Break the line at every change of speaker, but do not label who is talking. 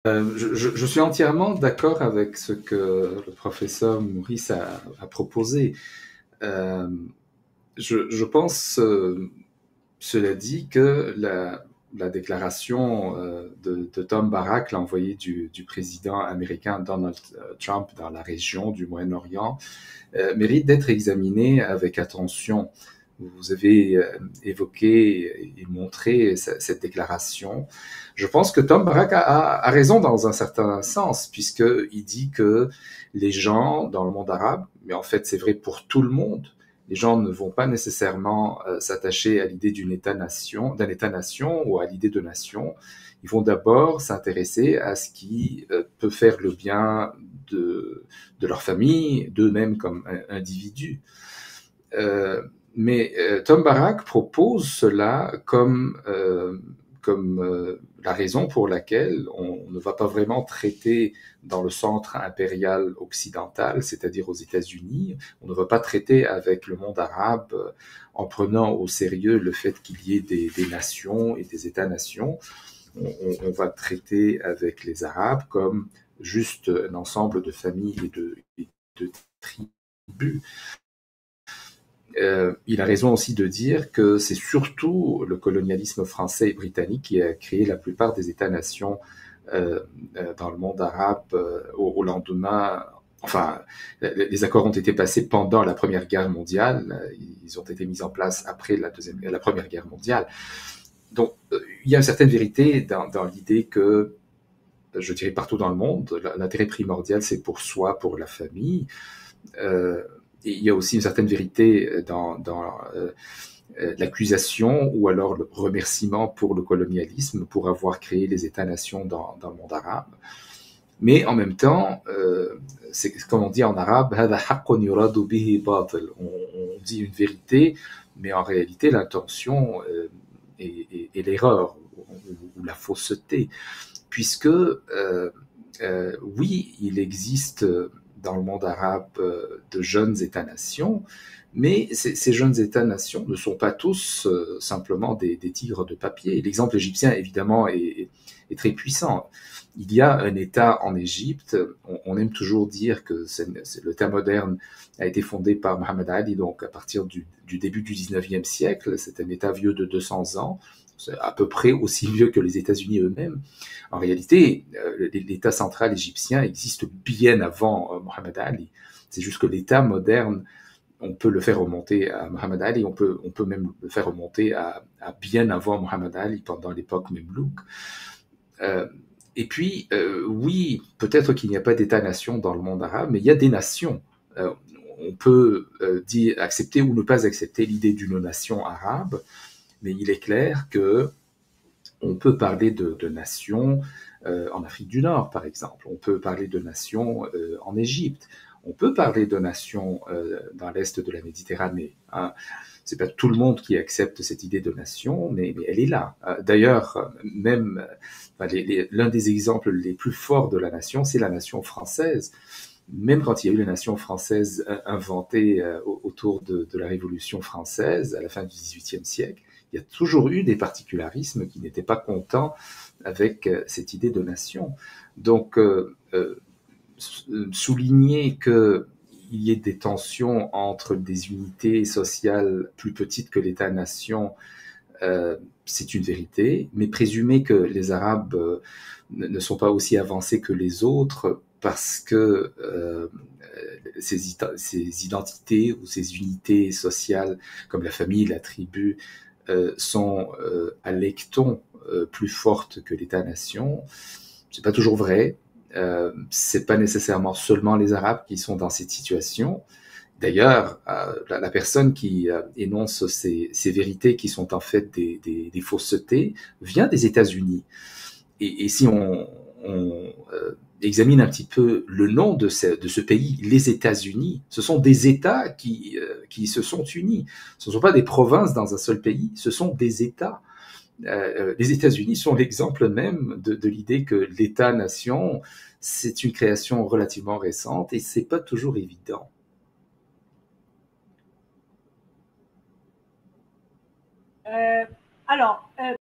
Je suis entièrement d'accord avec ce que le professeur Maurice a proposé. Euh, je pense, cela dit, que la déclaration de Tom Barak, l'envoyé du président américain Donald Trump dans la région du Moyen-Orient, mérite d'être examinée avec attention. Vous avez évoqué et montré cette déclaration. Je pense que Tom Barak a raison dans un certain sens, puisqu'il dit que les gens dans le monde arabe, mais en fait c'est vrai pour tout le monde, les gens ne vont pas nécessairement s'attacher à l'idée d'un État-nation ou à l'idée de nation. Ils vont d'abord s'intéresser à ce qui peut faire le bien de leur famille, d'eux-mêmes comme individus. Mais Tom Barak propose cela comme la raison pour laquelle on ne va pas vraiment traiter dans le centre impérial occidental, c'est-à-dire aux États-Unis, on ne va pas traiter avec le monde arabe en prenant au sérieux le fait qu'il y ait des nations et des États-nations. On va traiter avec les Arabes comme juste un ensemble de familles et de tribus. Il a raison aussi de dire que c'est surtout le colonialisme français et britannique qui a créé la plupart des États-nations dans le monde arabe au lendemain. Enfin, les accords ont été passés pendant la Première Guerre mondiale. Ils ont été mis en place après la Première Guerre mondiale. Donc, il y a une certaine vérité dans l'idée que, je dirais partout dans le monde, l'intérêt primordial, c'est pour soi, pour la famille. Et il y a aussi une certaine vérité dans l'accusation ou alors le remerciement pour le colonialisme, pour avoir créé les États-nations dans le monde arabe. Mais en même temps, c'est comme on dit en arabe, on dit une vérité, mais en réalité l'intention est l'erreur ou la fausseté, puisque oui, il existe dans le monde arabe de jeunes États-nations, mais ces jeunes États-nations ne sont pas tous simplement des tigres de papier. L'exemple égyptien, évidemment, est très puissant. Il y a un État en Égypte, on aime toujours dire que l'État moderne a été fondé par Mohamed Ali, donc à partir du début du 19e siècle, c'est un État vieux de 200 ans, c'est à peu près aussi vieux que les États-Unis eux-mêmes. En réalité, l'État central égyptien existe bien avant Mohamed Ali. C'est juste que l'État moderne, on peut le faire remonter à Mohamed Ali, on peut même le faire remonter à bien avant Mohamed Ali, pendant l'époque Memlouk. Et puis, oui, peut-être qu'il n'y a pas d'État-nation dans le monde arabe, mais il y a des nations. On peut accepter ou ne pas accepter l'idée d'une nation arabe, mais il est clair que on peut parler de nations en Afrique du Nord, par exemple. On peut parler de nations en Égypte. On peut parler de nations dans l'est de la Méditerranée. Hein. C'est pas tout le monde qui accepte cette idée de nation, mais elle est là. D'ailleurs, même l'un des exemples les plus forts de la nation, c'est la nation française. Même quand il y a eu la nation française inventée autour de la Révolution française, à la fin du XVIIIe siècle, il y a toujours eu des particularismes qui n'étaient pas contents avec cette idée de nation. Donc, souligner qu'il y ait des tensions entre des unités sociales plus petites que l'État-nation, c'est une vérité, mais présumer que les Arabes ne sont pas aussi avancés que les autres parce que ces identités ou ces unités sociales, comme la famille, la tribu, sont à lecton plus fortes que l'État-nation. C'est pas toujours vrai. C'est pas nécessairement seulement les Arabes qui sont dans cette situation. D'ailleurs, la personne qui énonce ces vérités qui sont en fait des faussetés vient des États-Unis. Et si on examine un petit peu le nom de ce pays, les États-Unis, ce sont des États qui se sont unis. Ce ne sont pas des provinces dans un seul pays, ce sont des États. Les États-Unis sont l'exemple même de l'idée que l'État-nation, c'est une création relativement récente et c'est pas toujours évident.
Alors,